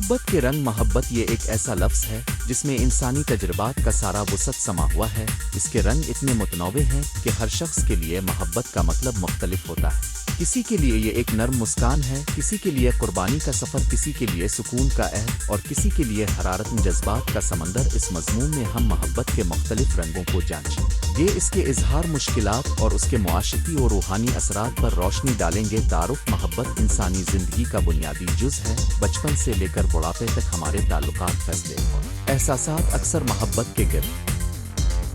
محبت کے رنگ محبت یہ ایک ایسا لفظ ہے جس میں انسانی تجربات کا سارا وسعت سما ہوا ہے۔ اس کے رنگ اتنے متنوع ہیں کہ ہر شخص کے لیے محبت کا مطلب مختلف ہوتا ہے۔ کسی کے لیے یہ ایک نرم مسکان ہے، کسی کے لیے قربانی کا سفر، کسی کے لیے سکون کا عہد اور کسی کے لیے حرارت جذبات کا سمندر۔ اس مضمون میں ہم محبت کے مختلف رنگوں کو جانچیں گے، اس کے اظہار، مشکلات اور اس کے معاشرتی اور روحانی اثرات پر روشنی ڈالیں گے۔ تعارف: محبت انسانی زندگی کا بنیادی جز ہے۔ بچپن سے لے کر بڑھاپے تک ہمارے تعلقات، فیصلے اور احساسات اکثر محبت کے گرد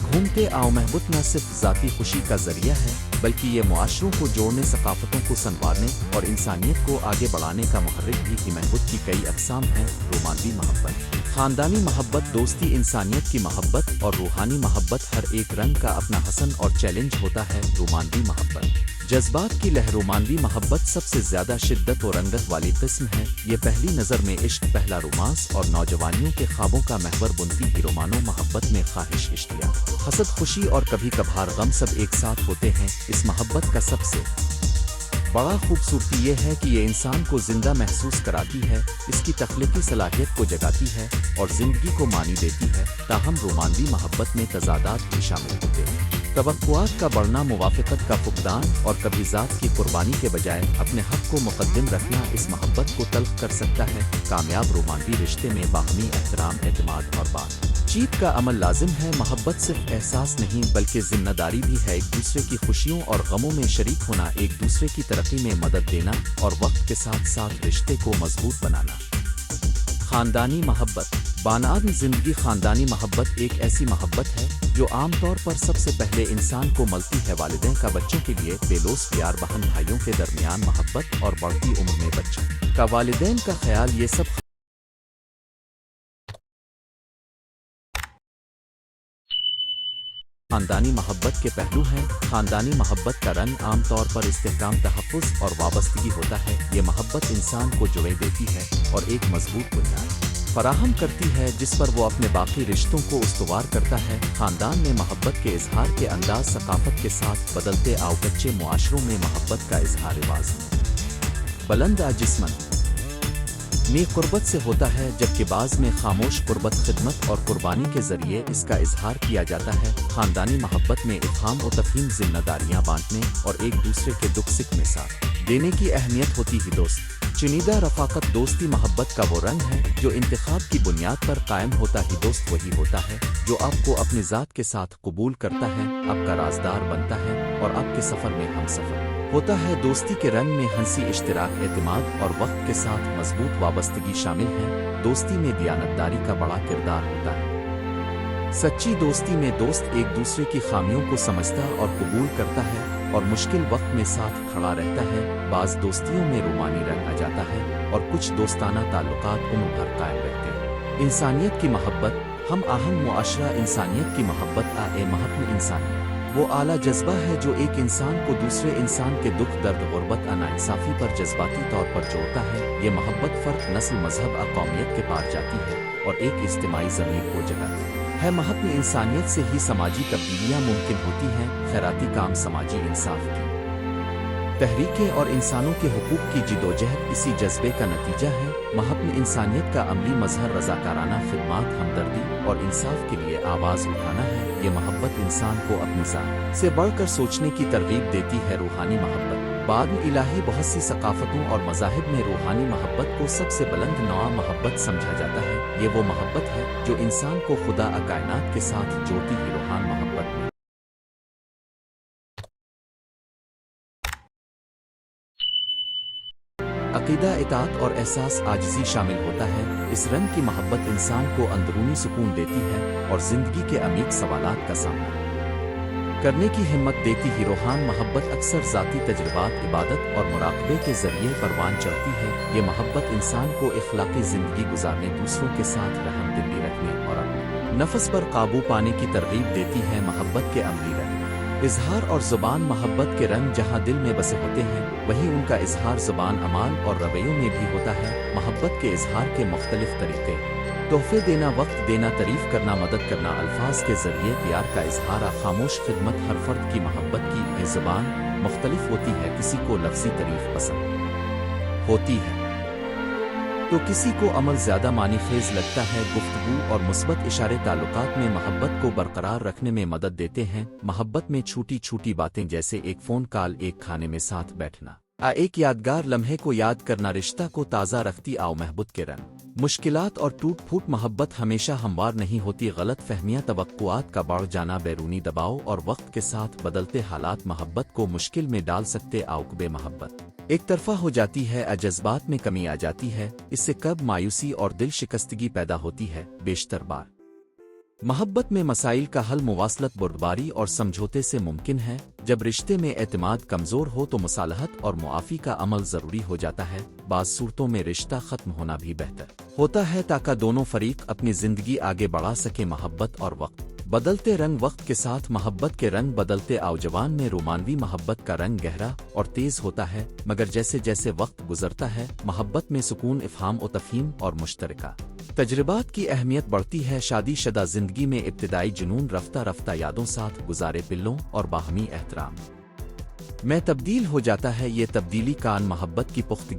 گھومتے آؤ۔ محبت نہ صرف ذاتی خوشی کا ذریعہ ہے بلکہ یہ معاشروں کو جوڑنے، ثقافتوں کو سنوارنے اور انسانیت کو آگے بڑھانے کا محرک بھی ہے۔ محبت کی کئی اقسام ہیں: رومانوی محبت، خاندانی محبت، دوستی، انسانیت کی محبت اور روحانی محبت۔ ہر ایک رنگ کا اپنا حسن اور چیلنج ہوتا ہے۔ رومانوی محبت، جذبات کی لہر۔ رومانوی محبت سب سے زیادہ شدت و رنگت والی قسم ہے۔ یہ پہلی نظر میں عشق، پہلا رومانس اور نوجوانیوں کے خوابوں کا محور بنتی ہے۔ رومانو محبت میں خواہش، اشتیاق، حسد، خوشی اور کبھی کبھار غم سب ایک ساتھ ہوتے ہیں۔ اس محبت کا سب سے بڑا خوبصورتی یہ ہے کہ یہ انسان کو زندہ محسوس کراتی ہے، اس کی تخلیقی صلاحیت کو جگاتی ہے اور زندگی کو معنی دیتی ہے۔ تاہم رومانوی محبت میں تضادات بھی شامل ہوتے ہیں: توقعات کا بڑھنا، موافقت کا فقدان اور کبھی ذات کی قربانی کے بجائے اپنے حق کو مقدم رکھنا اس محبت کو تلخ کر سکتا ہے۔ کامیاب رومانوی رشتے میں باہمی احترام، اعتماد اور بات چیت کا عمل لازم ہے۔ محبت صرف احساس نہیں بلکہ ذمہ داری بھی ہے، ایک دوسرے کی خوشیوں اور غموں میں شریک ہونا، ایک دوسرے کی ترقی میں مدد دینا اور وقت کے ساتھ ساتھ رشتے کو مضبوط بنانا۔ خاندانی محبت، بانآدم زندگی۔ خاندانی محبت ایک ایسی محبت ہے جو عام طور پر سب سے پہلے انسان کو ملتی ہے۔ والدین کا بچوں کے لیے بے لوث پیار، بہن بھائیوں کے درمیان محبت اور بڑھتی عمر میں بچوں کا والدین کا خیال، یہ سب خاندانی محبت کے پہلو ہیں۔ خاندانی محبت کا رنگ عام طور پر استحکام، تحفظ اور وابستگی ہوتا ہے۔ یہ محبت انسان کو جوڑے دیتی ہے اور ایک مضبوط بنیاد فراہم کرتی ہے جس پر وہ اپنے باقی رشتوں کو استوار کرتا ہے۔ خاندان میں محبت کے اظہار کے انداز ثقافت کے ساتھ بدلتے آؤ۔ کچے معاشروں میں محبت کا اظہار واضح بلند جسمن میں قربت سے ہوتا ہے، جبکہ بعض میں خاموش قربت، خدمت اور قربانی کے ذریعے اس کا اظہار کیا جاتا ہے۔ خاندانی محبت میں افہام و تفہیم، ذمہ داریاں بانٹنے اور ایک دوسرے کے دکھ سکھ میں ساتھ دینے کی اہمیت ہوتی ہے۔ دوست چنیدہ رفاقت، دوستی محبت کا وہ رنگ ہے جو انتخاب کی بنیاد پر قائم ہوتا ہے۔ دوست وہی ہوتا ہے جو آپ کو اپنی ذات کے ساتھ قبول کرتا ہے، آپ کا رازدار بنتا ہے اور آپ کے سفر میں ہم سفر ہوتا ہے۔ دوستی کے رنگ میں ہنسی، اشتراک، اعتماد اور وقت کے ساتھ مضبوط وابستگی شامل ہے۔ دوستی میں دیانتداری کا بڑا کردار ہوتا ہے۔ سچی دوستی میں دوست ایک دوسرے کی خامیوں کو سمجھتا اور قبول کرتا ہے اور مشکل وقت میں ساتھ کھڑا رہتا ہے۔ بعض دوستیوں میں رومانی رنگ آ جاتا ہے اور کچھ دوستانہ تعلقات عمر بھر قائم رہتے ہیں۔ انسانیت کی محبت، ہم آہنگ معاشرہ۔ انسانیت کی محبت محبت انسانیت وہ اعلیٰ جذبہ ہے جو ایک انسان کو دوسرے انسان کے دکھ، درد، غربت، ناانصافی پر جذباتی طور پر جوڑتا ہے۔ یہ محبت فرق، نسل، مذہب، قومیت کے پار جاتی ہے اور ایک اجتماعی ضمیر کو جگاتی ہے۔ محبت انسانیت سے ہی سماجی تبدیلیاں ممکن ہوتی ہیں۔ خیراتی کام، سماجی انصاف کی تحریکیں اور انسانوں کے حقوق کی جدوجہد اسی جذبے کا نتیجہ ہے۔ محبت انسانیت کا عملی مظہر رضاکارانہ خدمات، ہمدردی اور انصاف کے لیے آواز اٹھانا ہے۔ یہ محبت انسان کو اپنی ذات سے بڑھ کر سوچنے کی ترغیب دیتی ہے۔ روحانی محبت، بعد الہی بہت سی ثقافتوں اور مذاہب میں روحانی محبت کو سب سے بلند نوع محبت سمجھا جاتا ہے۔ یہ وہ محبت ہے جو انسان کو خدا کائنات کے ساتھ جوڑتی ہے۔ روحان محبت میں عقیدہ، اطاعت اور احساس عاجزی شامل ہوتا ہے۔ اس رنگ کی محبت انسان کو اندرونی سکون دیتی ہے اور زندگی کے عمیق سوالات کا سامنا کرنے کی ہمت دیتی ہے۔ روحان محبت اکثر ذاتی تجربات، عبادت اور مراقبے کے ذریعے پروان چڑھتی ہے۔ یہ محبت انسان کو اخلاقی زندگی گزارنے، دوسروں کے ساتھ رحم دلی رکھنے اور اپنے نفس پر قابو پانے کی ترغیب دیتی ہے۔ محبت کے عملی رنگ، اظہار اور زبان۔ محبت کے رنگ جہاں دل میں بسے ہوتے ہیں وہیں ان کا اظہار زبان، اعمال اور رویوں میں بھی ہوتا ہے۔ محبت کے اظہار کے مختلف طریقے: تحفے دینا، وقت دینا، تعریف کرنا، مدد کرنا، الفاظ کے ذریعے پیار کا اظہار، خاموش خدمت۔ ہر فرد کی محبت کی زبان مختلف ہوتی ہے، کسی کو لفظی تعریف پسند ہوتی ہے तो किसी को अमल ज्यादा मानी खेज लगता है। गुफ्तगू और मुस्बत इशारे ताल्लुकात में मोहब्बत को बरकरार रखने में मदद देते हैं। मोहब्बत में छोटी छोटी बातें जैसे एक फ़ोन कॉल, एक खाने में साथ बैठना, एक यादगार लम्हे को याद करना रिश्ता को ताज़ा रखती। आओ महबूब के रंग। मुश्किलात और टूट फूट मोहब्बत हमेशा हमवार नहीं होती। गलत फहमियाँ, तवक्कुआत का बढ़ जाना, बैरूनी दबाव और वक्त के साथ बदलते हालात मोहब्बत को मुश्किल में डाल सकते। आउकबे मोहब्बत एक तरफा हो जाती है, जज्बात में कमी आ जाती है। इससे कब मायूसी और दिल शिकस्तगी पैदा होती है। बेशतर बार मोहब्बत में मसाइल का हल मुवासलत, बुर्दबारी और समझौते से मुमकिन है। जब रिश्ते में एतमाद कमज़ोर हो तो मुसालहत और मुआफ़ी का अमल ज़रूरी हो जाता है। बाज़ सूरतों में रिश्ता ख़त्म होना भी बेहतर होता है ताकि दोनों फरीक अपनी ज़िंदगी आगे बढ़ा सके। मोहब्बत और वक्त बदलते रंग। वक्त के साथ मोहब्बत के रंग बदलते। आउजवान में रोमानवी मोहब्बत का रंग गहरा और तेज़ होता है, मगर जैसे जैसे वक्त गुजरता है मोहब्बत में सुकून, इफ़हाम और तफ़हीम और मुश्तरका तजर्बात की अहमियत बढ़ती है। शादी शुदा जिंदगी में इब्तिदाई जुनून रफ्ता रफ्ता यादों साथ गुजारे पिल्लों और बाहमी एहतराम में तब्दील हो जाता है। ये तब्दीली कान मोहब्बत की पुख्तगी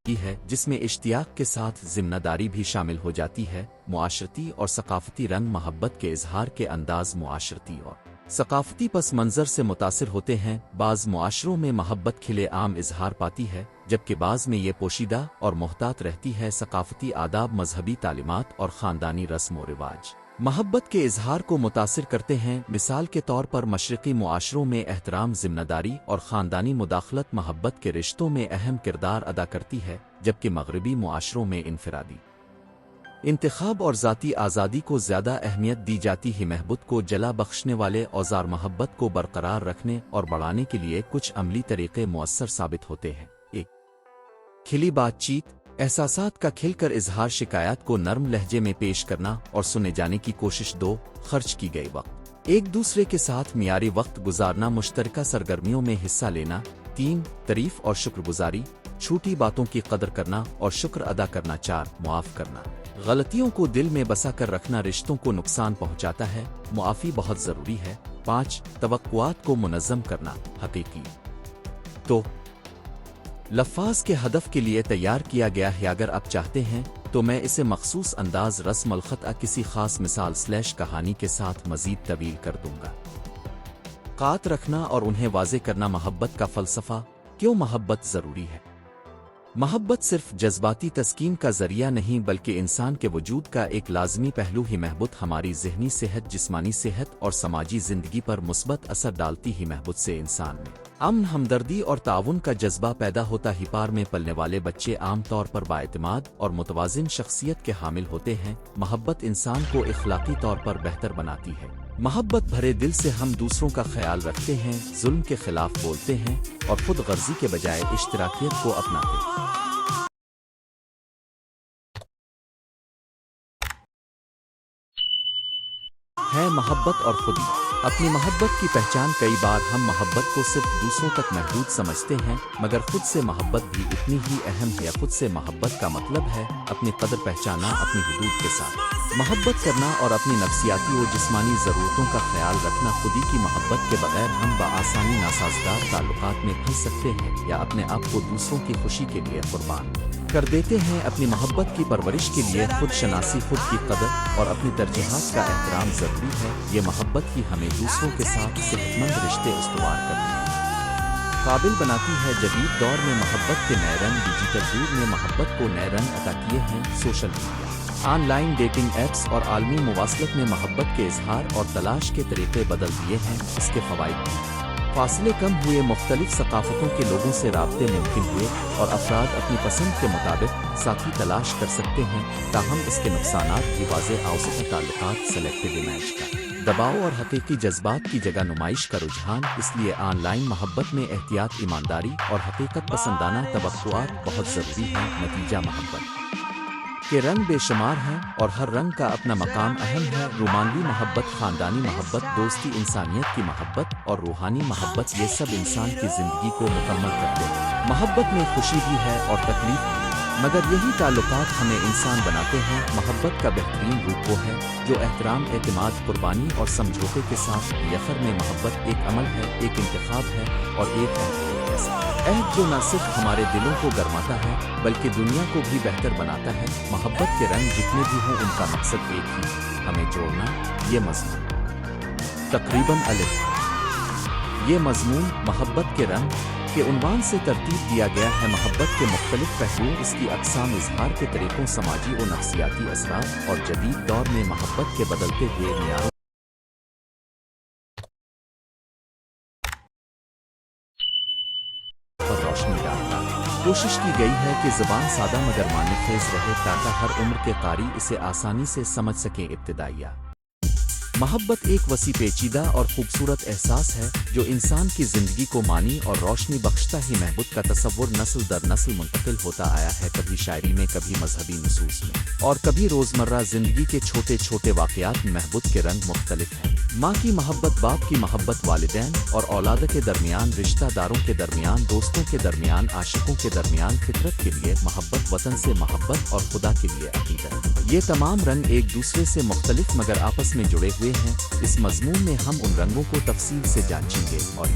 है, जिसमें इश्तियाक के साथ जिम्मेदारी भी शामिल हो जाती है। मुआशरती और सकाफती रंग मोहब्बत के इजहार के अंदाज मुआशरती और सकाफती पस मंज़र से मुतासिर होते हैं। बाज़ मुआशरों में मोहब्बत खिले आम इजहार पाती है, जबकि बाज़ में ये पोशीदा और मोहतात रहती है। सकाफती आदाब, मजहबी तालीमात और ख़ानदानी रस्म व रिवाज मोहब्बत के इजहार को मुतासिर करते हैं। मिसाल के तौर पर मशरक़ी मुआशरों में एहतराम, जिम्मेदारी और ख़ानदानी मुदाखलत मोहब्बत के रिश्तों में अहम किरदार अदा करती है, जबकि मग़रिबी मुआशरों में इनफरादी इंतखाब और ज़ाती आज़ादी को ज़्यादा अहमियत दी जाती है। महबूब को जला बख्शने वाले औज़ार मोहब्बत को बरकरार रखने और बढ़ाने के लिए कुछ अमली तरीक़े मुअस्सर साबित होते हैं। 1. खिली बातचीत, एहसासात का खिलकर इजहार, शिकायत को नरम लहजे में पेश करना और सुने जाने की कोशिश। 2. खर्च की गई वक्त, एक दूसरे के साथ मियारी वक्त गुजारना, मुश्तरका सरगर्मियों में हिस्सा लेना। 3. तारीफ और शुक्रगुजारी, छोटी बातों की कदर करना और शुक्र अदा करना। 4. मुआफ़ करना, गलतियों को दिल में बसा कर रखना रिश्तों को नुकसान पहुंचाता है। मुआफ़ी बहुत ज़रूरी है। 5. तवक्कुआत को मुनज़्ज़म करना, हकीकी तो लफ़ाज़ के हदफ के लिए तैयार किया गया है। अगर आप चाहते हैं तो मैं इसे मखसूस अंदाज, रस्म अल ख़त किसी ख़ास मिसाल / कहानी के साथ मज़ीद तवील कर दूंगा। क़ात रखना और उन्हें वाज़े करना, मोहब्बत का फ़लसफ़ा। क्यों मोहब्बत ज़रूरी है। मोहब्बत सिर्फ जज्बाती तस्कीन का ज़रिया नहीं बल्कि इंसान के वजूद का एक लाज़मी पहलू ही। महबूब हमारी ज़हनी सेहत, जिस्मानी सेहत और समाजी ज़िंदगी पर मुस्बत असर डालती ही। महबूब से इंसान में अमन, हमदर्दी और ताउन का जज्बा पैदा होता ही। पार में पलने वाले बच्चे आम तौर पर बाएतमाद और मुतवाज़िन शख्सियत के हामिल होते हैं। मोहब्बत इंसान को इखलाकी तौर पर बेहतर बनाती है। मोहब्बत भरे दिल से हम दूसरों का ख्याल रखते हैं, जुल्म के खिलाफ बोलते हैं और खुद गर्जी के बजाय इश्तराकियत को अपनाते हैं। मोहब्बत और खुदी। अपनी मोहब्बत की पहचान, कई बार हम मोहब्बत को सिर्फ दूसरों तक महदूद समझते हैं, मगर खुद से मोहब्बत भी उतनी ही अहम है। खुद से मोहब्बत का मतलब है अपनी कदर पहचाना, अपनी हुदूद के साथ मोहब्बत करना और अपनी नफ्सियाती और जिस्मानी ज़रूरतों का ख्याल रखना। खुदी की मोहब्बत के बगैर हम बआसानी नासाज़गार ताल्लुकात में फंस सकते हैं या अपने आप को दूसरों की खुशी के लिए कुर्बान कर देते हैं। अपनी मोहब्बत की परवरिश के लिए खुद शनासी, खुद की कदर और अपनी तरजीहात का एहतराम ज़रूरी है। ये मोहब्बत ही हमें दूसरों के साथ सेहतमंद रिश्ते इस्तवार करने काबिल बनाती है। जदीद दौर में मोहब्बत के नए रंग, डिजिटल युग में मोहब्बत को नए रंग अता किए हैं। Social media, online dating apps और आलमी मुवासलत ने मोहब्बत के इजहार और तलाश के तरीक़े बदल दिए हैं। इसके फ़वाइद भी, फासले कम हुए, मुख्तलिफ सकाफ़तों के लोगों से राब्ते मुमकिन हुए और अफराद अपनी पसंद के मुताबिक साथी तलाश कर सकते हैं। ताहम इसके नुकसानात भी वाज़ेह। आवसत ताल्लुकात, सेलेक्टिव इमेज का दबाव और हकीकी जज्बात की जगह नुमाइश का रुझान। इसलिए ऑनलाइन मोहब्बत में एहतियात, ईमानदारी और हकीकत पसंदाना तवक्कुआत बहुत ज़रूरी हैं। नतीजा, मोहब्बत के रंग बेशुमार हैं और हर रंग का अपना मकाम अहम है। रोमानवी मोहब्बत, ख़ानदानी मोहब्बत, दोस्ती, इंसानियत की मोहब्बत और रूहानी मोहब्बत, ये सब इंसान की ज़िंदगी को मुकम्मल करते हैं। मोहब्बत में खुशी भी है और तकलीफ भी। मगर यही ताल्लुकात हमें इंसान बनाते हैं। मोहब्बत का बेहतरीन रूप वो है जो एहतराम, एतमाद, कुर्बानी और समझौते के साथ। यखर में मोहब्बत एक अमल है, एक इंतखाब है और एक अहद जो न सिर्फ हमारे दिलों को गरमाता है बल्कि दुनिया को भी बेहतर बनाता है। मोहब्बत के रंग जितने भी हों उनका मकसद एक ही, हमें जोड़ना। ये मज़मून तकरीबन अलिफ ये मज़मून मोहब्बत के रंग के उन्वान से तरतीब दिया गया है। मोहब्बत के मुख्तलिफ पहलुओं, इसकी अक़साम, इजहार के तरीक़ों, समाजी और नफ्सियाती असरात और जदीद दौर में मोहब्बत के बदलते हुए मियारों पर रोशनी डालना। कोशिश की गई है कि ज़बान सादा मगर मानी खेज रहे ताकि हर उम्र के कारी इसे आसानी से समझ सकें। इब्तिदाइया मोहब्बत एक वसी, पेचीदा और खूबसूरत एहसास है जो इंसान की ज़िंदगी को मानी और रोशनी बख्शता ही। महबूब का तसव्वुर नस्ल दर नस्ल मुंतकिल होता आया है, कभी शायरी में, कभी मजहबी नसूस में और कभी रोज़मर्रा ज़िंदगी के छोटे छोटे वाक़यात में। महबूब के रंग मुख्तलिफ हैं। माँ की मोहब्बत, बाप की मोहब्बत, वालिदैन और औलाद के दरमियान, रिश्तेदारों के दरमियान, दोस्तों के दरमियान, आशिकों के दरमियान, फितरत के लिए मोहब्बत, वतन से मोहब्बत और खुदा के लिए अकीदत। ये तमाम रंग एक दूसरे से मुख्तलिफ मगर आपस में जुड़े हुए हैं। इस मज़मून में हम उन रंगों को तफसील से जांचेंगे और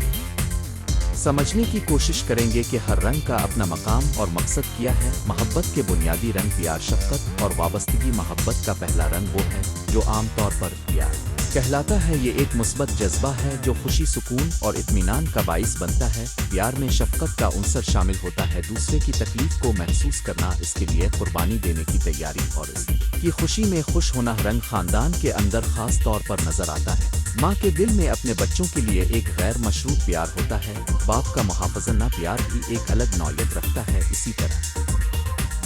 समझने की कोशिश करेंगे कि हर रंग का अपना मकाम और मकसद क्या है। मोहब्बत के बुनियादी रंग प्यार, शफ़क़त और वाबस्तगी। मोहब्बत का पहला रंग वो है जो आम तौर पर प्यार कहलाता है। ये एक मुस्बत जज्बा है जो खुशी, सुकून और इत्मीनान का बाइस बनता है। प्यार में शफ़क़त का उन्सर शामिल होता है, दूसरे की तकलीफ को महसूस करना, इसके लिए कुर्बानी देने की तैयारी और इसकी खुशी में खुश होना। रंग ख़ानदान के अंदर ख़ास तौर पर नज़र आता है। माँ के दिल में अपने बच्चों के लिए एक गैर मशरूत प्यार होता है। बाप का मुहाफ़ज़ना प्यार भी एक अलग नौयत रखता है। इसी तरह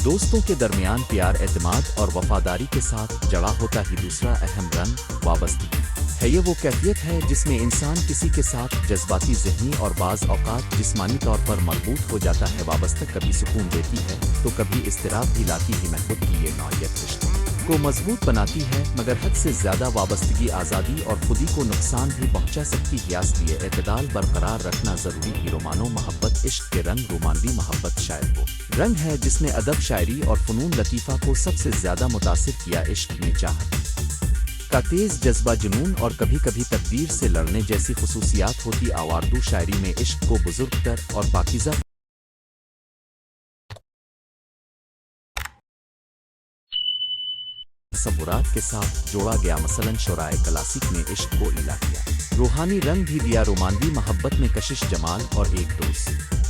दोस्तों के दरमियान प्यार एतमाद और वफादारी के साथ जड़ा होता ही। दूसरा अहम रंग वाबस्तगी है। ये वो कैफियत है जिसमें इंसान किसी के साथ जज्बाती, ज़हनी और बाज़ औक़ात जिस्मानी तौर पर मरबूत हो जाता है। वाबस्तगी कभी सुकून देती है तो कभी इज़्तिराब भी लाती है। महबूब की ये नौयत रिश्ते को मजबूत बनाती है, मगर हद से ज़्यादा वाबस्तगी आज़ादी और खुदी को नुकसान भी पहुँचा सकती है। इसलिए एतदाल बरकरार रखना ज़रूरी है। रोमानो मोहब्बत इश्क के रंग। रोमानवी मोहब्बत शायद वो रंग है जिसने अदब, शायरी और फ़नून लतीफ़ा को सबसे ज़्यादा मुतासिर किया। इश्क में चाहत का तेज़ जज्बा, जुनून और कभी कभी तकदीर से लड़ने जैसी खुसूसियात होती। आवारदू शायरी में इश्क को बुजुर्ग तर और पाकीज़ा तसव्वुरात के साथ जोड़ा गया। मसलन शुराए क्लासिक ने इश्क को इलाहिया रूहानी रंग भी दिया। रोमानवी मोहब्बत में कशिश, जमाल और एक दोस्त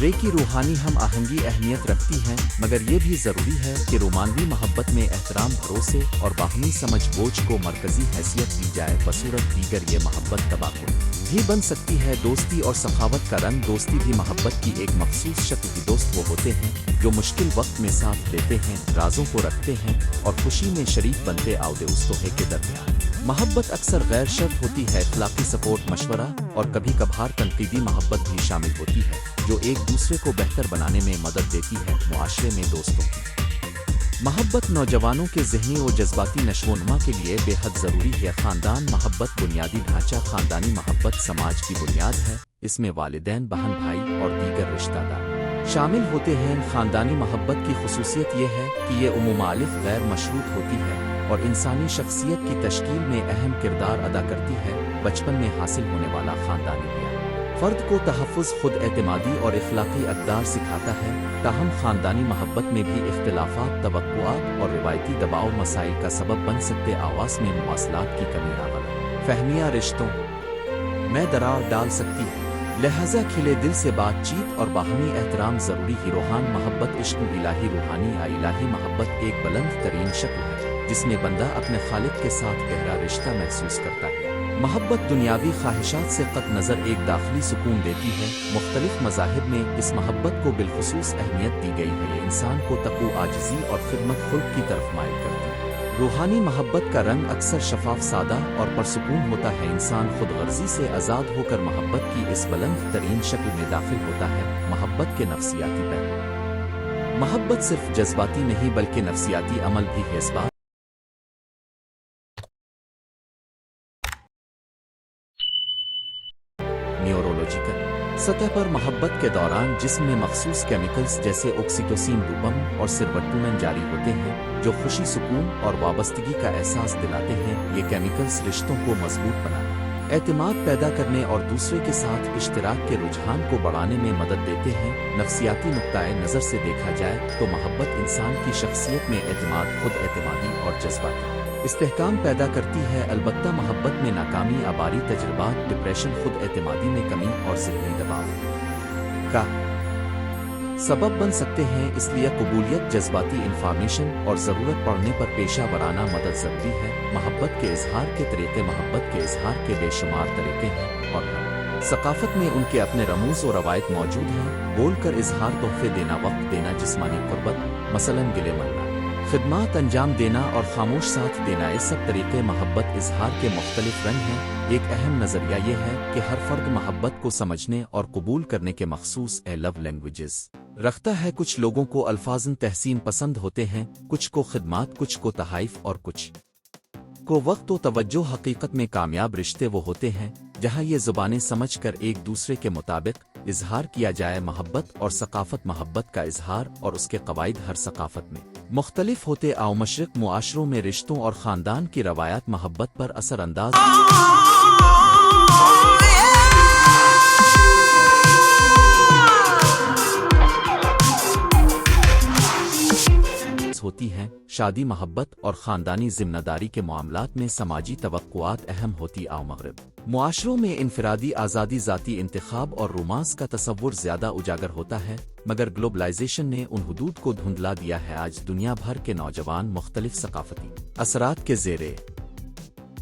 रे की रूहानी हम आहंगी अहमियत रखती हैं, मगर ये भी ज़रूरी है कि रोमानवी मोहब्बत में एहतराम, भरोसे और बाहमी समझ बोझ को मरकज़ी हैसियत दी जाए। बसूरत दीगर ये मोहब्बत तबाकुल भी बन सकती है। दोस्ती और सखावत का रंग। दोस्ती भी मोहब्बत की एक मखसूस शक्ल की। दोस्त वो होते हैं जो मुश्किल वक्त में साथ देते हैं, राजों को रखते हैं और खुशी में शरीक बनते। आवदे उस तोहे के दरमियान मोहब्बत अक्सर गैर शर्त होती है। इखलाकी सपोर्ट, मशवरा और कभी कभार तनकीदी मोहब्बत भी शामिल होती है जो एक दूसरे को बेहतर बनाने में मदद देती है। मुआशरे में दोस्तों की मोहब्बत नौजवानों के ज़हनी व जज्बाती नशोनुमा के लिए बेहद ज़रूरी है। ख़ानदान मोहब्बत बुनियादी ढांचा। ख़ानदानी मोहब्बत समाज की बुनियाद है। इसमें वालिदैन, बहन भाई और दीगर रिश्तेदार शामिल होते हैं। ख़ानदानी मोहब्बत की खुसूसियत यह है कि ये उम्मुमालिफ गैर मशरूत होती है और इंसानी शख्सियत की तश्कील में अहम किरदार अदा करती है। बचपन में हासिल होने वाला ख़ानदानी प्यार फ़र्द को तहफ़्फ़ुज़, खुद एतमादी और इख़लाक़ी अक़दार सिखाता है। ताहम ख़ानदानी मोहब्बत में भी इख्तिलाफ़ात, तवक्कुआत और रिवायती दबाव मसाइल का सबब बन सकते। आवास में मुवासलात की कमी, गलत फ़हमियाँ रिश्तों में दरार डाल सकती है। लिहाजा खिले दिल से बातचीत और बाहमी एहतराम ज़रूरी ही। रूहान मोहब्बत इश्क इलाही। रूहानी या इलाही मोहब्बत एक बुलंद तरीन शक्ल है जिसमें बंदा अपने खालिक के साथ गहरा रिश्ता महसूस करता है। मोहब्बत दुनियावी ख्वाहिशात से क़त नज़र एक दाखिली सुकून देती है। मुख्तलिफ मज़ाहिब में इस मोहब्बत को बिलखुसूस अहमियत दी गई है। ये इंसान को तक़वा, आजिज़ी और खिदमत खुल्क़ की तरफ माइल करती है। रूहानी मोहब्बत का रंग अक्सर शफाफ, सादा और परसुकून होता है। इंसान खुद गर्जी से आज़ाद होकर मोहब्बत की इस बुलंद तरीन शक्ल में दाखिल होता है। मोहब्बत के नफ्सियाती पहलू। मोहब्बत सिर्फ जज्बाती नहीं बल्कि नफ्सियाती अमल भी है। इस बात न्यूरोलॉजिकल सतह पर मोहब्बत के दौरान जिस्म में मखसूस केमिकल्स जैसे ऑक्सीटोसिन, डोपामिन और सेरोटोनिन जारी होते हैं जो खुशी, सुकून और वाबस्तगी का एहसास दिलाते हैं। ये केमिकल्स रिश्तों को मजबूत बनाने, एतमाद पैदा करने और दूसरे के साथ इश्तिराक के रुझान को बढ़ाने में मदद देते हैं। नफ्सियाती नुक्ताए नज़र से देखा जाए तो मोहब्बत इंसान की शख्सियत में एतमाद, खुद एतमादी और जज्बाती इस्तेहकाम पैदा करती है। अलबत्ता मोहब्बत में नाकामी, आबारी तजुर्बात, डिप्रेशन, खुद एतमादी में कमी और ज़हनी दबाव का सबब बन सकते हैं। इसलिए कबूलियत, जज्बाती इंफॉर्मेशन और ज़रूरत पड़ने पर पेशा वराना मदद ज़रूरी है। मोहब्बत के इजहार के तरीके, मोहब्बत के इजहार के बेशुमार तरीके हैं और सकाफत में उनके अपने रमूज और रवायत मौजूद हैं। बोल कर इजहार, तोहफे देना, वक्त देना, जिस्मानी कुर्बत, मसलन गिले मिलना, खिदमत अंजाम देना और खामोश साथ देना, ये सब तरीके मोहब्बत इजहार के मुख्तलिफ रंग हैं। एक अहम नज़रिया ये है कि हर फर्द मोहब्बत को समझने और कबूल करने के मखसूस लव लैंग्वेजेस रखता है। कुछ लोगों को अल्फाजन तहसीन पसंद होते हैं, कुछ को खिदमत, कुछ को तहाइफ और कुछ को वक्त व तवज्जो। हकीकत में कामयाब रिश्ते वो होते हैं जहाँ ये ज़ुबानें समझ कर एक दूसरे के मुताबिक इजहार किया जाए। मोहब्बत और सकाफत, मोहब्बत का इजहार और उसके कवायद हर सकाफत में मुख्तलिफ होते आओ। मशरक मुआशरों में रिश्तों और ख़ानदान की रवायात मोहब्बत पर असरअंदाज होती हैं। शादी, मोहब्बत और ख़ानदानी ज़िम्मेदारी के मामलात में समाजी तवक्कुआत अहम होती आओ। मगरिब मुआशरों में इनफरादी आज़ादी, ज़ाती इंतखाब और रोमांस का तसव्वुर ज़्यादा उजागर होता है, मगर ग्लोबलाइजेशन ने उन हुदूद को धुंधला दिया है। आज दुनिया भर के नौजवान मुख्तलिफ सकाफती असरात के ज़ेरे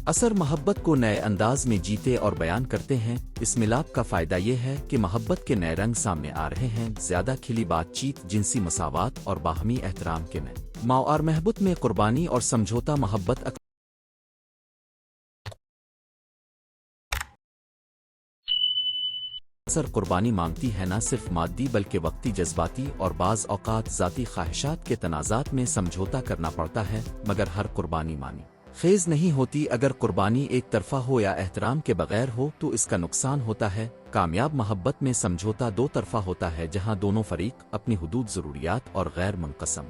असर मोहब्बत को नए अंदाज में जीते और बयान करते हैं। इस मिलाप का फ़ायदा ये है कि मोहब्बत के नए रंग सामने आ रहे हैं। ज़्यादा खिली बातचीत, जिनसी मसावात और बाहमी एहतराम के नए और महबूत में कुर्बानी और समझौता। मोहब्बत अक्सर कुर्बानी मांगती है, न सिर्फ मादी बल्कि वक्ती, जज्बाती और बाज़ औक़ात ज़ाती ख्वाहिशात के तनाज़ात में समझौता करना पड़ता है। मगर हर कुर्बानी मानी खेज नहीं होती। अगर कुर्बानी एक तरफा हो या एहतराम के बगैर हो तो इसका नुकसान होता है। कामयाब मोहब्बत में समझौता दो तरफा होता है, जहां दोनों फरीक अपनी हुदूद, ज़रूरियात और गैर मुनक़सम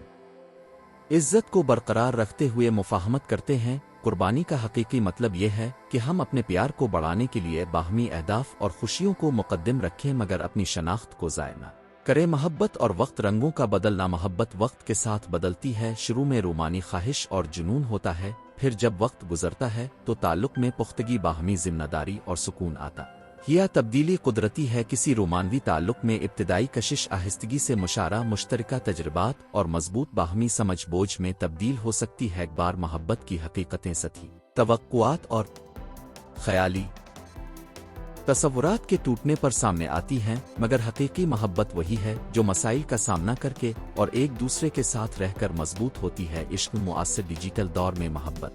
इज़्ज़त को बरकरार रखते हुए मुफ़ाहमत करते हैं। कुर्बानी का हकीकी मतलब यह है कि हम अपने प्यार को बढ़ाने के लिए बाहमी अहदाफ और खुशियों को मुक़द्दम रखें, मगर अपनी शनाख्त को ज़ाय न करें। मोहब्बत और वक्त रंगों का बदलना। मोहब्बत वक्त के साथ बदलती है। शुरू में रूमानी ख्वाहिश और जुनून होता है, फिर जब वक्त गुजरता है तो ताल्लुक में पुख्तगी, बाहमी जिम्मेदारी और सुकून आता। यह तब्दीली कुदरती है। किसी रोमानवी ताल्लुक में इब्तिदाई कशिश आहिस्तगी से मुशारा, मुश्तरका तजर्बात और मजबूत बाहमी समझ बोझ में तब्दील हो सकती है। एक बार मोहब्बत की हकीकतें सतही तवक्कुआत और ख़याली तसव्वुरात के टूटने पर सामने आती हैं, मगर हकीकी मोहब्बत वही है जो मसाइल का सामना करके और एक दूसरे के साथ रहकर मजबूत होती है। इश्क मुआसिर डिजिटल दौर में मोहब्बत।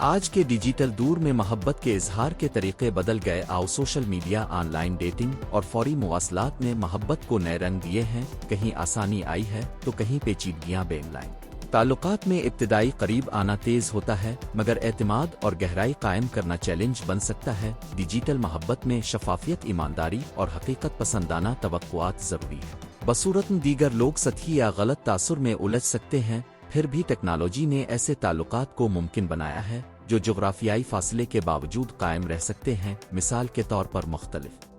आज के डिजिटल दौर में मोहब्बत के इजहार के तरीके बदल गए आओ। सोशल मीडिया, ऑनलाइन डेटिंग और फौरी मुवासलात ने मोहब्बत को नए रंग दिए हैं। कहीं आसानी आई है तो कहीं पेचीदगियां। बेनलाइन ताल्लुकात में इब्तिदाई करीब आना तेज होता है, मगर एतमाद और गहराई कायम करना चैलेंज बन सकता है। डिजिटल मोहब्बत में शफाफियत, ईमानदारी और हकीकत पसंदाना तवक्कुआत ज़रूरी है। बसूरतन दीगर लोग सतही या गलत तासुर में उलझ सकते हैं। फिर भी टेक्नोलॉजी ने ऐसे ताल्लुकात को मुमकिन बनाया है जो जोग्राफियाई फासले के बावजूद कायम रह सकते हैं। मिसाल के तौर पर मुख्तलिफ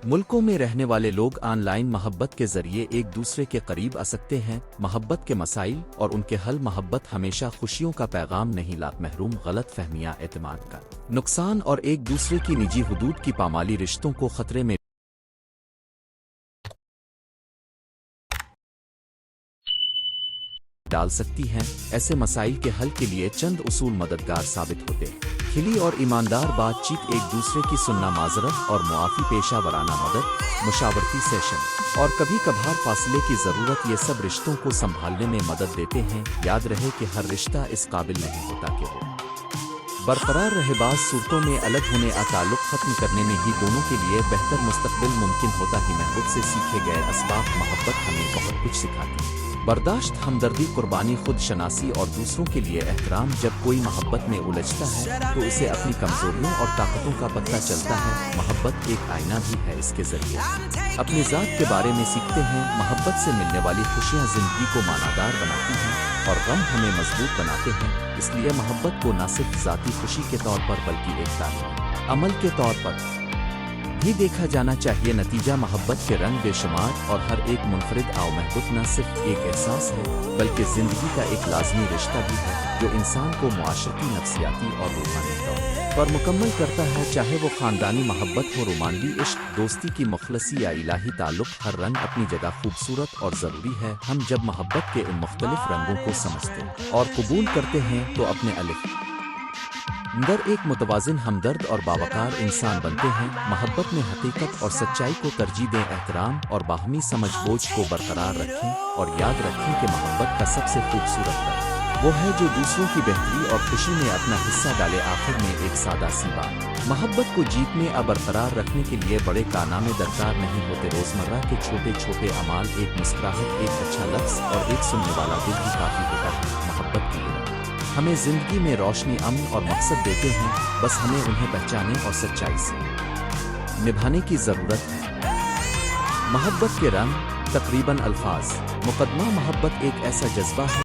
मुल्कों में रहने वाले लोग ऑनलाइन मोहब्बत के जरिए एक दूसरे के करीब आ सकते हैं। मोहब्बत के मसाइल और उनके हल। मोहब्बत हमेशा खुशियों का पैगाम नहीं ला। महरूम, गलत फहमियाँ, एतमाद का नुकसान और एक दूसरे की निजी हुदूद की पामाली रिश्तों को खतरे में डाल सकती हैं। ऐसे मसाइल के हल के लिए चंद उसूल मददगार साबित होते हैं। खिली और ईमानदार बातचीत, एक दूसरे की सुनना, माजरत और मुआफ़ी, पेशा वराना मदद, मुशावरती सेशन और कभी कभार फासले की ज़रूरत, ये सब रिश्तों को संभालने में मदद देते हैं। याद रहे कि हर रिश्ता इस काबिल नहीं होता कि वो बरकरार रहे। बाज़ सूरतों में अलग होने या ताल्लुक़ ख़त्म करने में ही दोनों के लिए बेहतर मुस्तक़बिल मुमकिन होता ही। महबूब से सीखे गए असबाब। मोहब्बत हमें बहुत कुछ सिखाती है। बर्दाश्त, हमदर्दी, कुर्बानी, खुद शनासी और दूसरों के लिए एहतराम। जब कोई मोहब्बत में उलझता है तो उसे अपनी कमजोरियों और ताकतों का पता चलता है। मोहब्बत एक आईना भी है, इसके जरिए अपनी ज़ात के बारे में सीखते हैं। मोहब्बत से मिलने वाली खुशियाँ जिंदगी को मानादार बनाती हैं और गम हमें मजबूत बनाते हैं। इसलिए मोहब्बत को न सिर्फ ज़ाती खुशी के तौर पर बल्कि एक तालीमी अमल के तौर पर भी देखा जाना चाहिए। नतीजा, मोहब्बत के रंग बेशुमार और हर एक मुनफरिद आओ महबूब न सिर्फ एक एहसास है बल्कि ज़िंदगी का एक लाजमी रिश्ता भी है जो इंसान को मुआशरती, नफ्सियाती और रूहानी तौर पर मुकम्मल करता है। चाहे वो ख़ानदानी मोहब्बत हो, रोमानवी इश्क, दोस्ती की मुखलसी या इलाही ताल्लुक़, हर रंग अपनी जगह खूबसूरत और ज़रूरी है। हम जब मोहब्बत के इन मुख्तलिफ रंगों को समझते और कबूल करते हैं तो अपने अंदर एक मुतवाज़िन, हमदर्द और बावकार इंसान बनते हैं। मोहब्बत में हकीकत और सच्चाई को तरजीह दें, एहतराम और बाहमी समझ बोझ को बरकरार रखें और याद रखें कि मोहब्बत का सबसे खूबसूरत रंग वो है जो दूसरों की बेहतरी और खुशी में अपना हिस्सा डाले। आखिर में एक सादा सी बात, मोहब्बत को जीतने और बरकरार रखने के लिए बड़े कारनामे दरकार नहीं होते। रोज़मर्रा के छोटे छोटे अमाल, एक मुस्कुराहट, एक अच्छा लफ्ज़ और एक सुनने वाला दिल भी काफ़ी होता है। मोहब्बत की हमें ज़िंदगी में रोशनी, अमन और मकसद देते हैं, बस हमें उन्हें पहचानने और सच्चाई से निभाने की ज़रूरत है। मोहब्बत के रंग, तकरीबन अल्फाज। मुकदमा, मोहब्बत एक ऐसा जज्बा है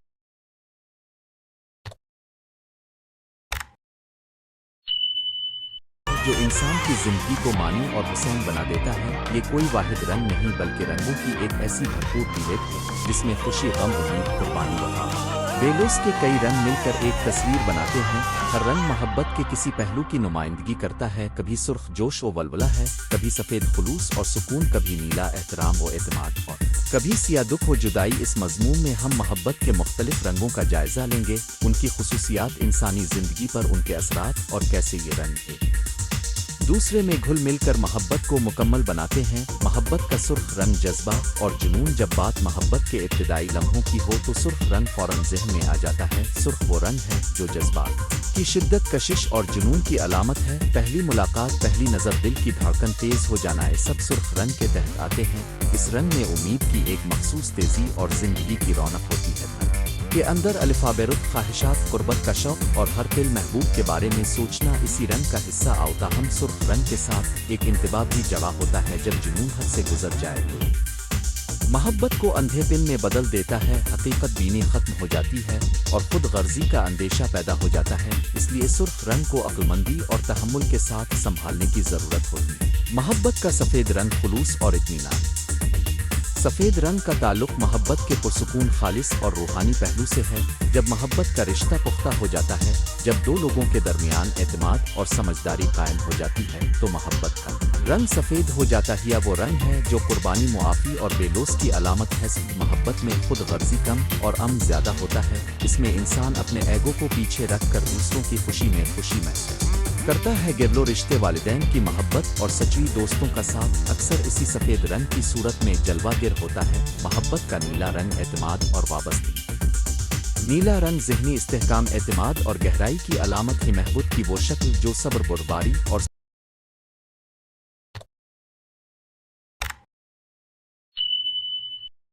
जो इंसान की ज़िंदगी को मानी और हुसैन बना देता है। ये कोई वाहिद रंग नहीं बल्कि रंगों की एक ऐसी भरपूर पैलेट है जिसमें खुशी, गम, उम्मीद, कुर्बानी, वफा, बेलूस के कई रंग मिलकर एक तस्वीर बनाते हैं। हर रंग मोहब्बत के किसी पहलू की नुमाइंदगी करता है। कभी सुर्ख जोश व वलवला है, कभी सफ़ेद खुलूस और सुकून, कभी नीला एहतराम व एतमाद और कभी सिया दुख व जुदाई। इस मज़मून में हम मोहब्बत के मुख्तलिफ रंगों का जायज़ा लेंगे, उनकी खुसूसियात, इंसानी ज़िंदगी पर उनके असरात और कैसे ये रंग एक दूसरे में घुल मिलकर मोहब्बत को मुकम्मल बनाते हैं। मोहब्बत का सुर्ख रंग, जज्बा और जुनून। जब बात मोहब्बत के इब्तिदाई लम्हों की हो तो सुर्ख रंग फ़ौरन ज़हन में आ जाता है। सुर्ख वो रंग है जो जज्बात की शिद्दत, कशिश और जुनून की अलामत है। पहली मुलाकात, पहली नज़र, दिल की धड़कन तेज़ हो जाना, ये सब सुर्ख रंग के तहत आते हैं। इस रंग में उम्मीद की एक मखसूस तेज़ी और ज़िंदगी की रौनक होती है। के अंदर अलिफाबेरुत, ख्वाहिशात, कुर्बत का शौक़ और हर दिल महबूब के बारे में सोचना इसी रंग का हिस्सा होता। हम सुर्ख रंग के साथ एक इंतबा भी जवा होता है। जब जुनून हद से गुजर जाए तो मोहब्बत को अंधेपन में बदल देता है, हकीकत बीनी खत्म हो जाती है और खुद गर्जी का अंदेशा पैदा हो जाता है। इसलिए सुर्ख रंग को अक्लमंदी और तहम्मुल के साथ संभालने की ज़रूरत होती है। मोहब्बत का सफ़ेद रंग, खुलूस और इत्मीनान। सफ़ेद रंग का ताल्लुक़ मोहब्बत के पुरसुकून, खालिस और रूहानी पहलू से है। जब मोहब्बत का रिश्ता पुख्ता हो जाता है, जब दो लोगों के दरमियान एतमाद और समझदारी कायम हो जाती है तो मोहब्बत का रंग सफ़ेद हो जाता है। या वो रंग है जो कुर्बानी, मुआफ़ी और बेलूस की अलामत है। मोहब्बत में खुद गर्जी कम और अमन ज़्यादा होता है। इसमें इंसान अपने ईगो को पीछे रख कर दूसरों की खुशी में खुशी महसूस करता है। गिरलो रिश्ते, वालिदैन की मोहब्बत और सच्ची दोस्तों का साथ अक्सर इसी सफ़ेद रंग की सूरत में जलवागर होता है। मोहब्बत का नीला रंग, एतमाद और वाबस्तगी। नीला रंग ज़हनी इस्तेहकाम, एतमाद और गहराई की अलामत है। महबूब की वो शक्ल जो सब्र, बुर्बारी और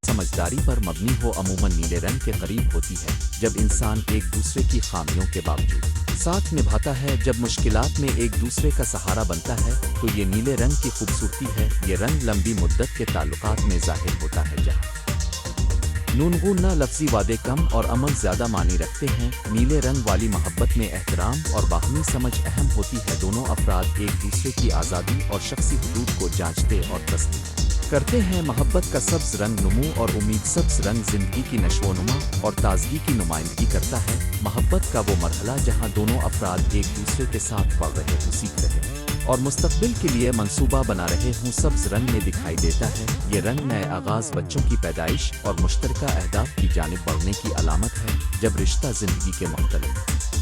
समझदारी पर मबनी हो, अमूमन नीले रंग के करीब होती है। जब इंसान एक दूसरे की खामियों के बावजूद साथ निभाता है, जब मुश्किलात में एक दूसरे का सहारा बनता है तो ये नीले रंग की खूबसूरती है। ये रंग लंबी मुद्दत के ताल्लुकात में ज़ाहिर होता है, जहाँ नूनगुना, लफ्ज़ी वादे कम और अमल ज़्यादा मानी रखते हैं। नीले रंग वाली मोहब्बत में एहतराम और बाहमी समझ अहम होती है। दोनों अफराद एक दूसरे की आज़ादी और शख्सी हुदूद को जांचते और तस्लीम करते हैं। मोहब्बत का सब्ज़ रंग, नमू और उम्मीद। सब्ज़ रंग ज़िंदगी की नशोनुमा और ताज़गी की नुमाइंदगी करता है। मोहब्बत का वो मरहला जहाँ दोनों अफराद एक दूसरे के साथ बढ़ रहे हों, सीख रहे हैं और मुस्तक़बिल के लिए मंसूबा बना रहे हों। सब्ज़ रंग में दिखाई देता है। ये रंग नए आगाज़, बच्चों की पैदाइश और मुश्तरका अहदाफ की जानिब बढ़ने की अलामत है। जब रिश्ता ज़िंदगी के मुख्तलिफ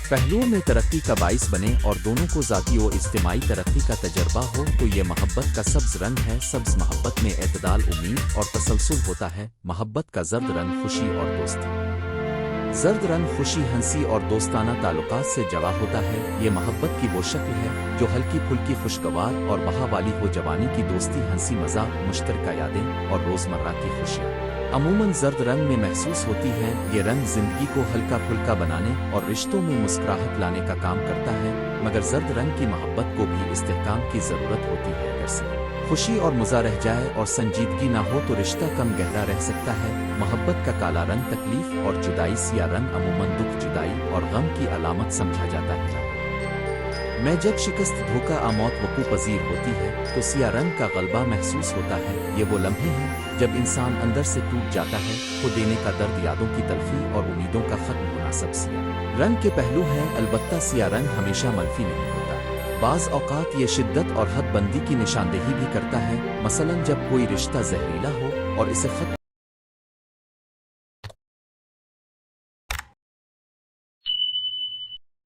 पहलुओं में तरक्की का बाइस बने और दोनों को ज़ाती और इज्तिमाई तरक्की का तजर्बा हो तो ये मोहब्बत का सब्ज़ रंग है। सब्ज़ मोहब्बत में एतदाल, उम्मीद और तसलसल होता है। मोहब्बत का जर्द रंग खुशी और दोस्ती, जर्द रंग खुशी, हंसी और दोस्ताना ताल्लुकात से जवा होता है। ये मोहब्बत की वो शक्ल है जो हल्की फुल्की, खुशगवार और बहा वाली हो। जवानी की दोस्ती, हंसी मजाक, मुश्तरका यादें और रोज़मर्रा की खुशियाँ अमूमन जर्द रंग में महसूस होती हैं। ये रंग जिंदगी को हल्का फुल्का बनाने और रिश्तों में मुस्कुराहट लाने का काम करता है। मगर जर्द रंग की मोहब्बत को भी इस्तेहकाम की ज़रूरत होती है। अगर से खुशी और मज़ा रह जाए और संजीदगी ना हो तो रिश्ता कम गहरा रह सकता है। मोहब्बत का काला रंग तकलीफ और जुदाई, सिया रंग अमूमन दुख, जुदाई और गम की अलामत समझा जाता है। मैं जब शिकस्त, धोखा, आमौत वकू पजीर होती है तो सिया रंग का गलबा महसूस होता है। ये वो लम्हे हैं जब इंसान अंदर से टूट जाता है। खो देने का दर्द, यादों की तलखी और उम्मीदों का खत्म होना। सब सिया रंग के पहलू हैं, अलबत्ता सिया रंग हमेशा मनफी नहीं होता। बाज़ औक़ात ये शिद्दत और हदबंदी की निशानदेही भी करता है। मसलन जब कोई रिश्ता जहरीला हो और इसे खत्म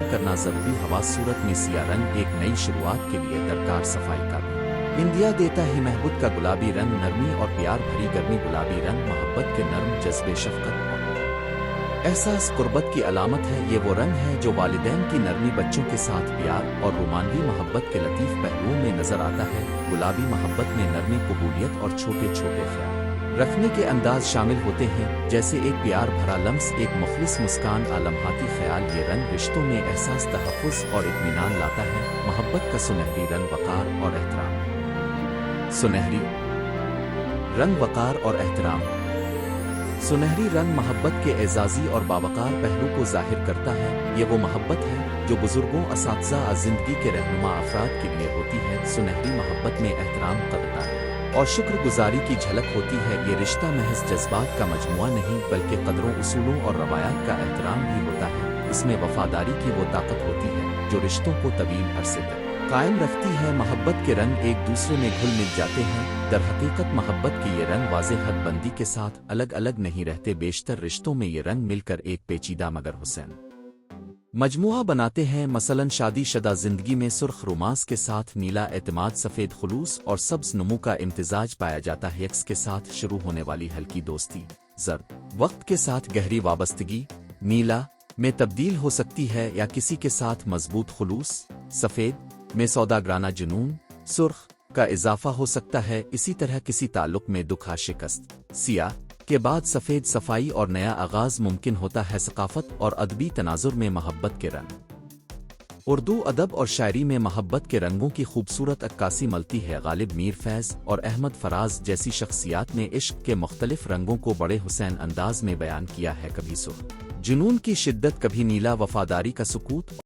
करना ज़रूरी हवा सूरत में सिया रंग एक नई शुरुआत के लिए दरकार सफाई का भी इंदिया देता है। महबूब का गुलाबी रंग नरमी और प्यार भरी गर्मी, गुलाबी रंग मोहब्बत के नर्म जज्बे, शफ़क़त और एहसास कुर्बत की अलामत है। ये वो रंग है जो वालिदैन की नरमी, बच्चों के साथ प्यार और रोमानवी मोहब्बत के लतीफ़ पहलुओं में नज़र आता है। गुलाबी मोहब्बत में नरमी, कबूलियत और छोटे छोटे ख्याल रखने के अंदाज शामिल होते हैं, जैसे एक प्यार भरा लम्स, एक मुखलिस मुस्कान, आलमहाती ख्याल। ये रंग रिश्तों में एहसास, तहफ़्फ़ुज़ और इत्मीनान लाता है। मोहब्बत का सुनहरी रंग वक़ार और एहतराम। सुनहरी रंग वक़ार और एहतराम। सुनहरी रंग मोहब्बत के एजाज़ी और बावक़ार पहलू को ज़ाहिर करता है। ये वो मोहब्बत है जो बुज़ुर्गों, असातिज़ा, ज़िंदगी के रहनुमा अफ़राद के लिए होती है। सुनहरी मोहब्बत में एहतराम, कदरदानी और शुक्रगुजारी की झलक होती है। ये रिश्ता महज जज्बात का मजमुआ नहीं बल्कि कदरों, उसूलों और रवायात का एहतराम भी होता है। इसमें वफादारी की वो ताकत होती है जो रिश्तों को तवील अरसे तक कायम रखती है। मोहब्बत के रंग एक दूसरे में घुल मिल जाते हैं। दर हकीकत मोहब्बत के ये रंग वाज़ेह हदबंदी के साथ अलग अलग नहीं रहते। बेशतर रिश्तों में ये रंग मिलकर एक पेचीदा मगर हुसैन मजमुआ बनाते हैं। मसलन शादीशुदा जिंदगी में सुर्ख रोमांस के साथ नीला एतमाद, सफ़ेद खुलूस और सब्ज नमू का इम्तिजाज पाया जाता है। यक्स के साथ शुरू होने वाली हल्की दोस्ती जर्द वक्त के साथ गहरी वाबस्तगी नीला में तब्दील हो सकती है, या किसी के साथ मजबूत खुलूस सफ़ेद में सौदागराना जुनून, सुर्ख का इजाफा हो सकता है। इसी तरह किसी ताल्लुक में दुखा, शिकस्त, सिया के बाद सफ़ेद सफाई और नया आगाज़ मुमकिन होता है। सकाफत और अदबी तनाजुर में मोहब्बत के रंग। उर्दू अदब और शायरी में मोहब्बत के रंगों की खूबसूरत अक्कासी मिलती है। गालिब मीर फैज़ और अहमद फराज जैसी शख्सियात ने इश्क के मुख्तलिफ रंगों को बड़े हुसैन अंदाज में बयान किया है। कभी सुर्ख जुनून की शिद्दत, कभी नीला वफादारी का सुकूत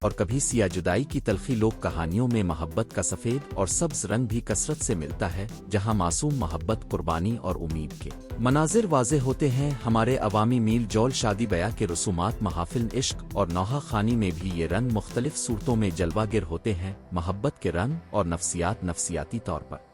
और कभी सिया जुदाई की तलखी। लोक कहानियों में मोहब्बत का सफ़ेद और सब्ज रंग भी कसरत से मिलता है, जहां मासूम मोहब्बत, कुर्बानी और उम्मीद के मनाजिर वाज़े होते हैं। हमारे अवामी मील जौल, शादी ब्याह के रसूमात, महाफिल, इश्क और नौहा खानी में भी ये रंग मुख्तलिफ सूरतों में जलवागिर होते हैं। मोहब्बत के रंग और नफ्सियात। नफ्सियाती तौर पर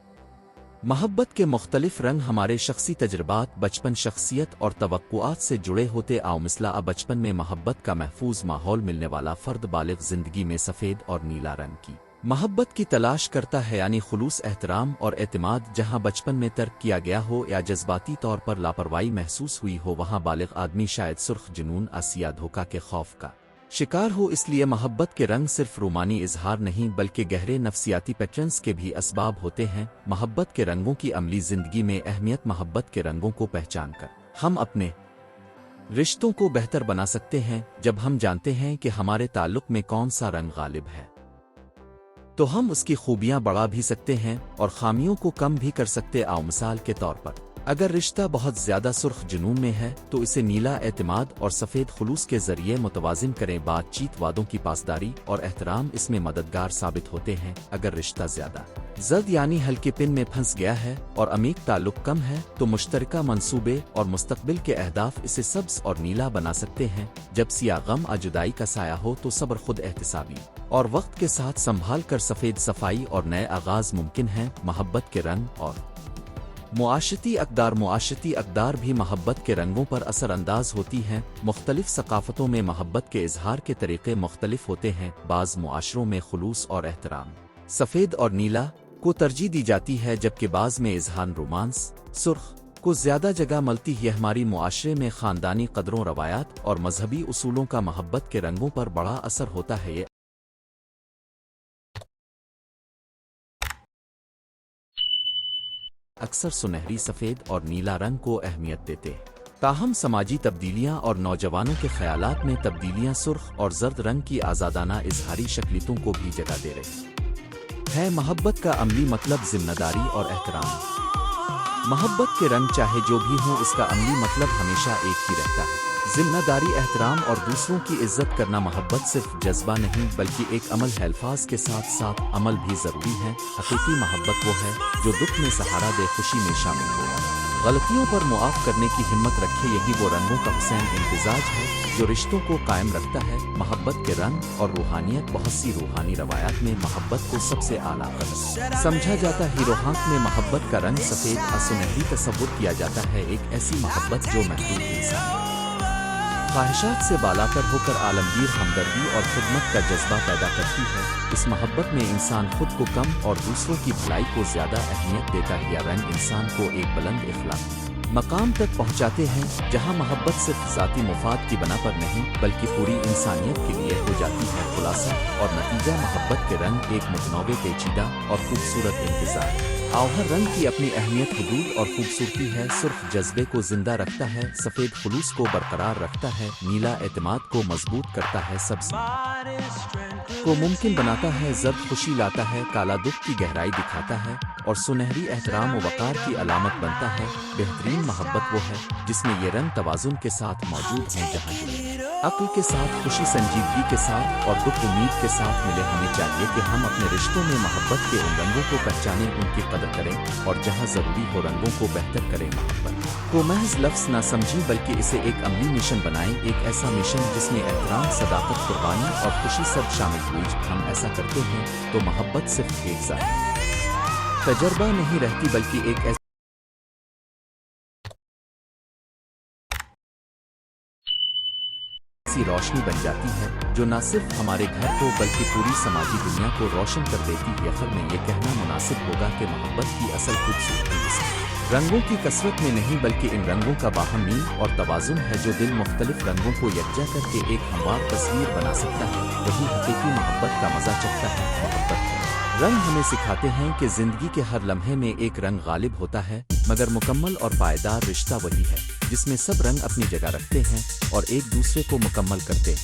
मोहब्बत के मुख्तलिफ रंग हमारे शख्सी तजर्बात, बचपन, शख्सियत और तवक्कुआत से जुड़े होते। आउमिसला बचपन में मोहब्बत का महफूज माहौल मिलने वाला फ़र्द बालिग ज़िंदगी में सफ़ेद और नीला रंग की मोहब्बत की तलाश करता है, यानी खुलूस, एहतराम और एतमाद। जहाँ बचपन में तर्क किया गया हो या जज्बाती तौर पर लापरवाही महसूस हुई हो, वहाँ बालिग आदमी शायद सुर्ख जुनून, आसिया, धोखा के खौफ का शिकार हो। इसलिए मोहब्बत के रंग सिर्फ रूमानी इजहार नहीं बल्कि गहरे नफ्सियाती पैटर्न्स के भी असबाब होते हैं। मोहब्बत के रंगों की अमली ज़िंदगी में अहमियत। मोहब्बत के रंगों को पहचान कर हम अपने रिश्तों को बेहतर बना सकते हैं। जब हम जानते हैं कि हमारे ताल्लुक में कौन सा रंग गालिब है तो हम उसकी खूबियां बढ़ा भी सकते हैं और खामियों को कम भी कर सकते। आओ मिसाल के तौर पर, अगर रिश्ता बहुत ज़्यादा सुर्ख जुनून में है तो इसे नीला एतमाद और सफ़ेद खुलूस के ज़रिए मुतवाज़िन करें। बातचीत, वादों की पासदारी और एहतराम इसमें मददगार साबित होते हैं। अगर रिश्ता ज़्यादा जर्द यानी हल्के पिन में फंस गया है और अमीक ताल्लुक कम है तो मुश्तरका मंसूबे और मुस्तकबिल के अहदाफ इसे सब्ज और नीला बना सकते हैं। जब सिया, गम, जुदाई का साया हो तो सब्र, खुद एहतिसाबी और वक्त के साथ संभाल कर सफ़ेद सफाई और नए आगाज़ मुमकिन हैं। मोहब्बत के रंग और मुआशरती अक़दार भी मोहब्बत के रंगों पर असर अंदाज होती हैं। मुख्तलिफ सकाफ़तों में मोहब्बत के इजहार के तरीक़े मुख्तलिफ होते हैं। बाज़ मुआशरों में खुलूस और एहतराम, सफ़ेद और नीला, को तरजीह दी जाती है, जबकि बाज़ में इज़हार रोमांस सुर्ख को ज़्यादा जगह मिलती है। हमारी मुआशरे में ख़ानदानी कदरों, रवायात और मजहबी उसूलों का मोहब्बत के रंगों पर बड़ा असर होता है। ये अक्सर सुनहरी, सफ़ेद और नीला रंग को अहमियत देते हैं। ताहम समाजी तब्दीलियां और नौजवानों के ख़यालात में तब्दीलियां सुर्ख और जर्द रंग की आज़ादाना इजहारी शक्लियतों को भी जगह दे रही है। मोहब्बत का अमली मतलब ज़िम्मेदारी और एहतराम। मोहब्बत के रंग चाहे जो भी हों, इसका अमली मतलब हमेशा एक ही रहता है, ज़िम्मेदारी, एहतराम और दूसरों की इज्जत करना। मोहब्बत सिर्फ जज्बा नहीं बल्कि एक अमल है। अल्फाज के साथ साथ अमल भी ज़रूरी है। हकीकी मोहब्बत वो है जो दुख में सहारा दे, खुशी में शामिल हो, गलतियों पर मुआफ़ करने की हिम्मत रखे। यही वो रंगों का हुसैन इम्तिजाज है जो रिश्तों को कायम रखता है। मोहब्बत के रंग और रूहानियत। बहुत सी रूहानी रवायात में मोहब्बत को सबसे आला कदर समझा जाता है। रूहात में मोहब्बत का रंग सफ़ेद और सुनहरी तस्वुर किया जाता है। एक ऐसी मोहब्बत जो महदूद इंसान ख्वाहिशात से बालातर होकर आलमगीर, हमदर्दी और खिदमत का जज्बा पैदा करती है। इस मोहब्बत में इंसान खुद को कम और दूसरों की भलाई को ज़्यादा अहमियत देता है। यह रंग इंसान को एक बुलंद इखलाकी मकाम तक पहुंचाते हैं, जहां मोहब्बत सिर्फ ज़ाती मुफाद की बना पर नहीं बल्कि पूरी इंसानियत के लिए हो जाती है। खुलासा और नतीजा, मोहब्बत के रंग एक मुतनव्वे, पेचीदा और खूबसूरत इंतज़ार। हर रंग की अपनी अहमियत, हुदूद और खूबसूरती है। सुर्ख जज्बे को जिंदा रखता है, सफ़ेद खुलूस को बरकरार रखता है, नीला एतमाद को मजबूत करता है, सब्ज़ को मुमकिन बनाता है, जर्द खुशी लाता है, काला दुख की गहराई दिखाता है और सुनहरी एहतराम व वक़ार की अलामत बनता है। बेहतरीन मोहब्बत वो है जिसमें ये रंग तवाज़ुन के साथ मौजूद हैं, जहाँ अक्ल के साथ खुशी, संजीदगी के साथ और दुख उम्मीद के साथ मिले। हमें चाहिए कि हम अपने रिश्तों में मोहब्बत के उन रंगों को पहचानें, उनकी कदर करें और जहां ज़रूरी हो रंगों को बेहतर करें। मोहब्बत को महज लफ्ज़ ना समझें बल्कि इसे एक अमली मिशन बनाएं, एक ऐसा मिशन जिसमें एहतराम, सदाकत, कुर्बानी और खुशी सब शामिल हुई। जब हम ऐसा करते हैं तो मोहब्बत सिर्फ एक ज़ाती तजर्बा नहीं रहती बल्कि एक रोशनी बन जाती है जो न सिर्फ हमारे घर को बल्कि पूरी समाजी दुनिया को रोशन कर देती है। आखिर में ये कहना मुनासिब होगा कि मोहब्बत की असल खूबसूरती इसमें रंगों की कसरत में नहीं बल्कि इन रंगों का बाहमी और तवाज़ुन है, जो दिल मुख्तलिफ रंगों को यकजा करके एक हमवार तस्वीर बना सकता है। वही हकीकी मोहब्बत का मज़ा चखता है। मोहब्बत रंग हमें सिखाते हैं कि ज़िंदगी के हर लम्हे में एक रंग गालिब होता है, मगर मुकम्मल और पायदार रिश्ता वही है जिसमें सब रंग अपनी जगह रखते हैं और एक दूसरे को मुकम्मल करते हैं।